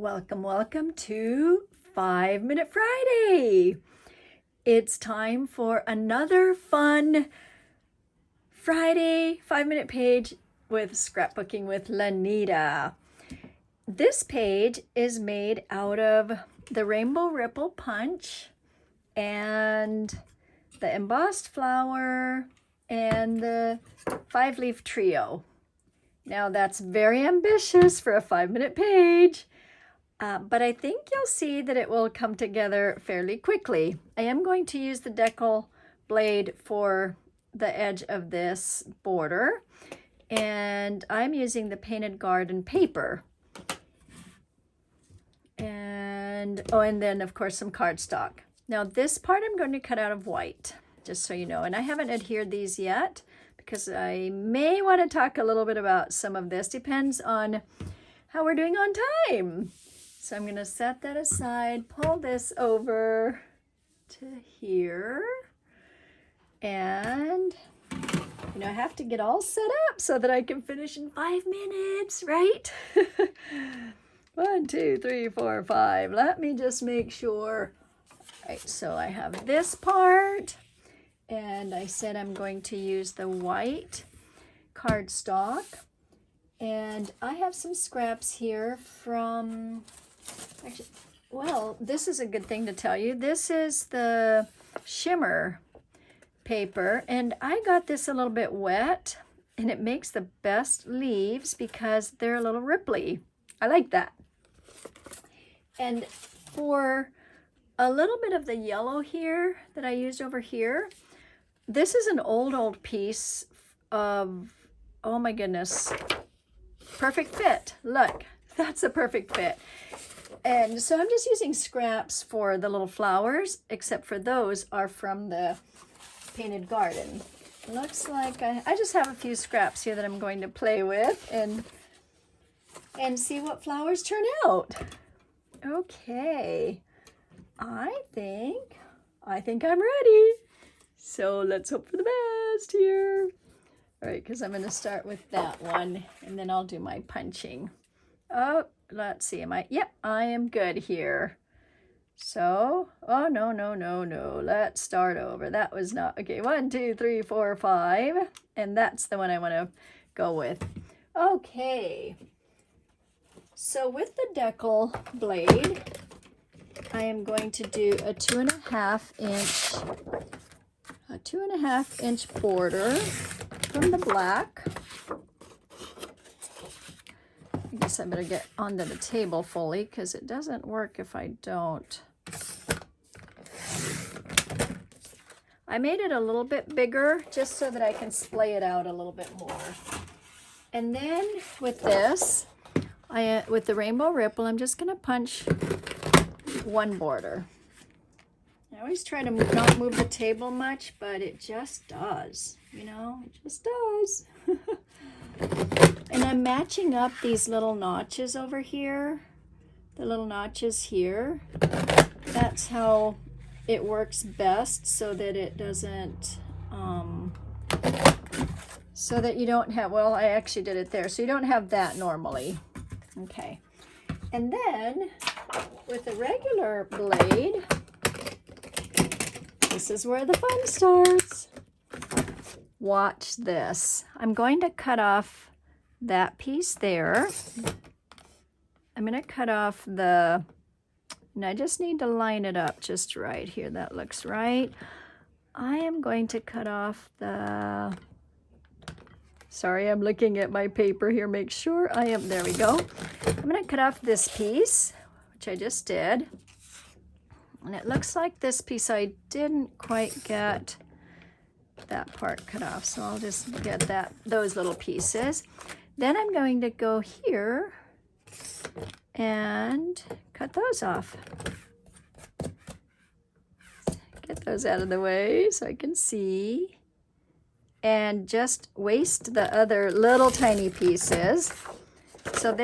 Welcome to 5-Minute Friday. It's time for another fun Friday 5-minute page with scrapbooking with Lanita. This page is made out of the Rainbow Ripple Punch and the embossed flower and the 5-leaf trio. Now that's very ambitious for a 5-minute page. But I think you'll see that it will come together fairly quickly. I am going to use the decal blade for the edge of this border, and I'm using the Painted Garden paper. And then of course some cardstock. Now this part I'm going to cut out of white, just so you know. And I haven't adhered these yet because I may want to talk a little bit about some of this. Depends on how we're doing on time. So I'm going to set that aside, pull this over to here, and I have to get all set up so that I can finish in 5 minutes, right? 1, 2, 3, 4, 5. Let me just make sure. All right, so I have this part, and I said I'm going to use the white cardstock, and I have some scraps here from... Actually, well, this is a good thing to tell you. This is the shimmer paper, and I got this a little bit wet, and it makes the best leaves because they're a little ripply. I like that. And for a little bit of the yellow here that I used over here, this is an old piece of, oh my goodness, perfect fit. Look, that's a perfect fit. And so I'm just using scraps for the little flowers, except for those are from the Painted Garden. Looks like I just have a few scraps here that I'm going to play with and see what flowers turn out. Okay, I think I'm ready. So let's hope for the best here. All right, because I'm going to start with that one, and then I'll do my punching. Oh, let's see. Yep, I am good here. So, oh, no. Let's start over. That was not, okay. 1, 2, 3, 4, 5. And that's the one I want to go with. Okay. So with the decal blade, I am going to do a 2.5 inch border from the black. I guess I better get onto the table fully because it doesn't work if I don't. I made it a little bit bigger just so that I can splay it out a little bit more. And then with this, with the Rainbow Ripple, I'm just going to punch one border. I always try to not move the table much, but it just does. It just does. And I'm matching up these little notches over here, the little notches here. That's how it works best, so that it doesn't, so that you don't have, well, I actually did it there, so you don't have that normally. Okay. And then with the regular blade, this is where the fun starts. Watch this. I'm going to cut off that piece there. I'm going to cut off and I just need to line it up just right here. That looks right. I am going to cut off sorry, I'm looking at my paper here. Make sure there we go. I'm going to cut off this piece, which I just did. And it looks like this piece I didn't quite get that part cut off, so I'll just get those little pieces. Then I'm going to go here and cut those off. Get those out of the way so I can see. And just waste the other little tiny pieces. So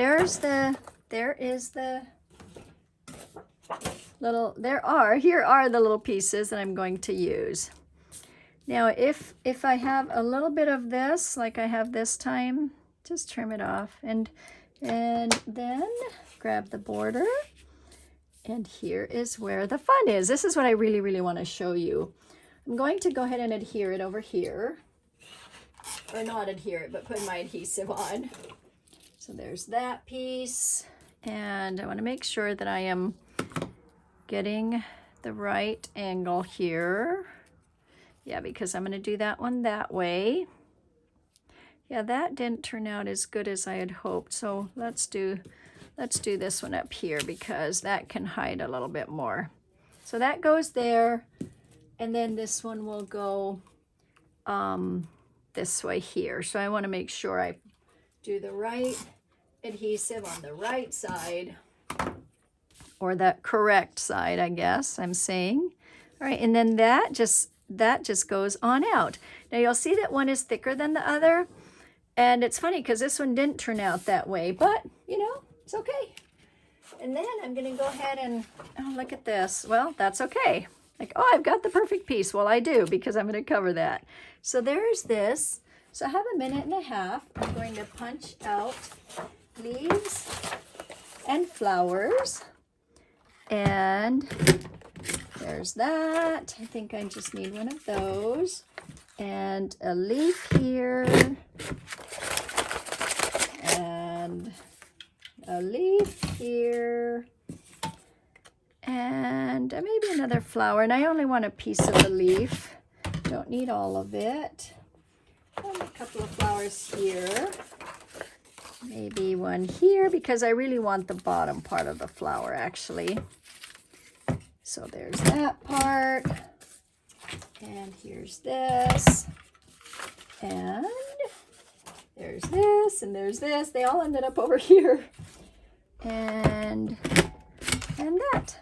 here are the little pieces that I'm going to use. Now, if I have a little bit of this, like I have this time, Just trim it off. And then grab the border. And here is where the fun is. This is what I really, really want to show you. I'm going to go ahead and adhere it over here. Or not adhere it, but put my adhesive on. So there's that piece. And I want to make sure that I am getting the right angle here. Yeah, because I'm going to do that one that way. Yeah, that didn't turn out as good as I had hoped. So let's do this one up here because that can hide a little bit more. So that goes there. And then this one will go this way here. So I want to make sure I do the right adhesive on the right side, or the correct side, I guess I'm saying. All right, and then that just goes on out. Now you'll see that one is thicker than the other, and it's funny because this one didn't turn out that way, but you know, it's okay. And then I'm gonna go ahead and, oh, look at this. Well, that's okay. Like, oh, I've got the perfect piece. Well, I do, because I'm gonna cover that. So there's this. So I have 1.5 minutes. I'm going to punch out leaves and flowers. And there's that. I think I just need one of those. And a leaf here. And a leaf here. And maybe another flower. And I only want a piece of the leaf. Don't need all of it. And a couple of flowers here. Maybe one here, because I really want the bottom part of the flower, actually. So there's that part. And here's this. And there's this, and there's this. They all ended up over here. And that.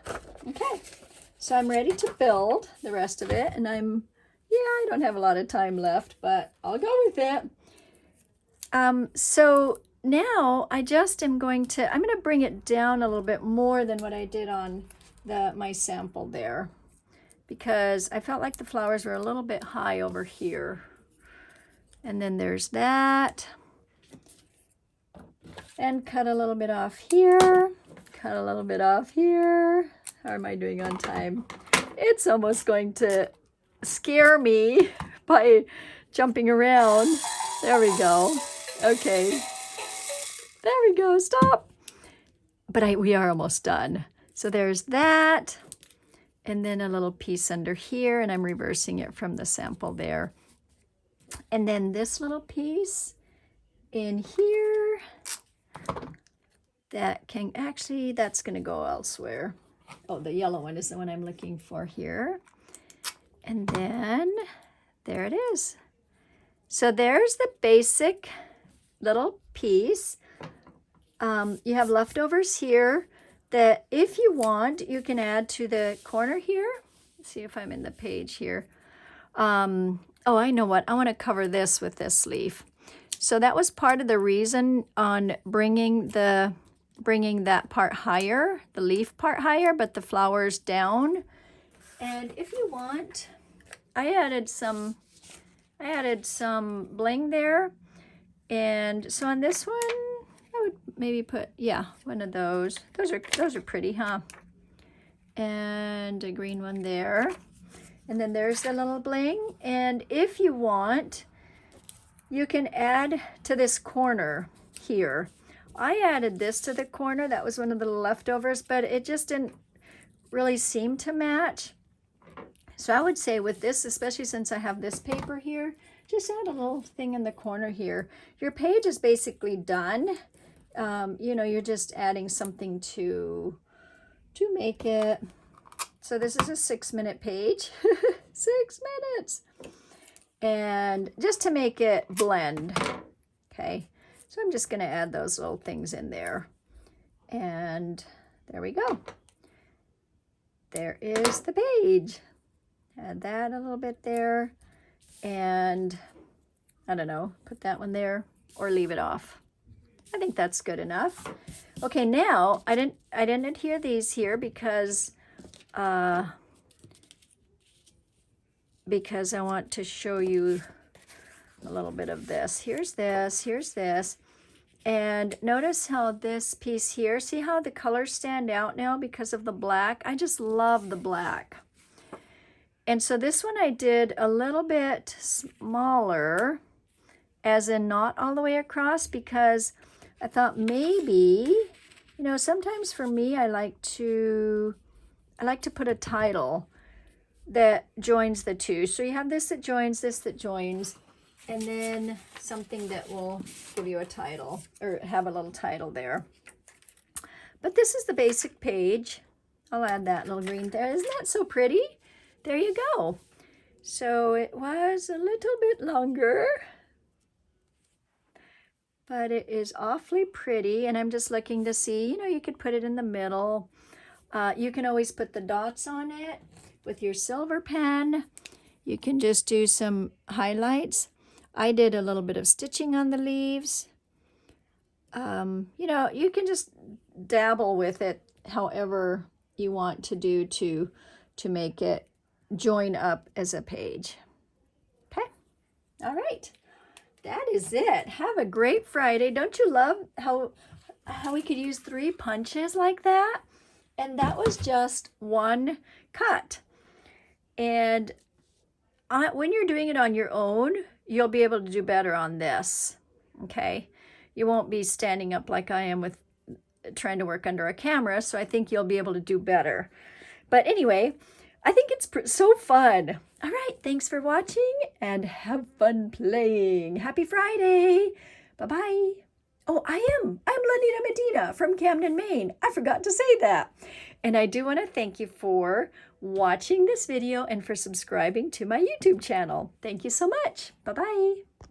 Okay. So I'm ready to build the rest of it. And I don't have a lot of time left, but I'll go with it. So now I just am I'm going to bring it down a little bit more than what I did on my sample there, because I felt like the flowers were a little bit high over here. And then there's that. And cut a little bit off here. Cut a little bit off here. How am I doing on time? It's almost going to scare me by jumping around. There we go. Okay. There we go. Stop. But we are almost done. So there's that. And then a little piece under here, and I'm reversing it from the sample there. And then this little piece in here, that's going to go elsewhere. Oh, the yellow one is the one I'm looking for here. And then there it is. So there's the basic little piece. You have leftovers here that if you want, you can add to the corner here. Let's see if I'm in the page here. Oh, I know what. I want to cover this with this leaf. So that was part of the reason on bringing that part higher, the leaf part higher, but the flowers down. And if you want, I added some bling there. And so on this one, I would maybe put, yeah, one of those. Those are pretty, huh? And a green one there. And then there's the little bling. And if you want, you can add to this corner here. I added this to the corner. That was one of the leftovers, but it just didn't really seem to match. So I would say with this, especially since I have this paper here, just add a little thing in the corner here. Your page is basically done. You're just adding something to make it. So this is a 6-minute page. 6 minutes. And just to make it blend. Okay. So I'm just going to add those little things in there. And there we go. There is the page. Add that a little bit there. And I don't know, put that one there or leave it off. I think that's good enough. Okay, now I didn't adhere these here because I want to show you a little bit of this. Here's this, here's this. And notice how this piece here, see how the colors stand out now because of the black? I just love the black. And so this one I did a little bit smaller, as in not all the way across, because I thought maybe, you know, sometimes for me, I like to put a title that joins the two. So you have this that joins, this that joins, and then something that will give you a title or have a little title there. But this is the basic page. I'll add that little green there. Isn't that so pretty? There you go. So it was a little bit longer, but it is awfully pretty. And I'm just looking to see, you know, you could put it in the middle. You can always put the dots on it with your silver pen. You can just do some highlights. I did a little bit of stitching on the leaves. You know, you can just dabble with it however you want to do to make it join up as a page. Okay, all right. That is it. Have a great Friday. Don't you love how we could use 3 punches like that? And that was just one cut. And when you're doing it on your own, you'll be able to do better on this, okay? You won't be standing up like I am with trying to work under a camera, so I think you'll be able to do better. But anyway, I think it's so fun. All right, thanks for watching and have fun playing. Happy Friday. Bye-bye. Oh, I'm Lenita Medina from Camden, Maine. I forgot to say that. And I do want to thank you for watching this video and for subscribing to my YouTube channel. Thank you so much. Bye-bye.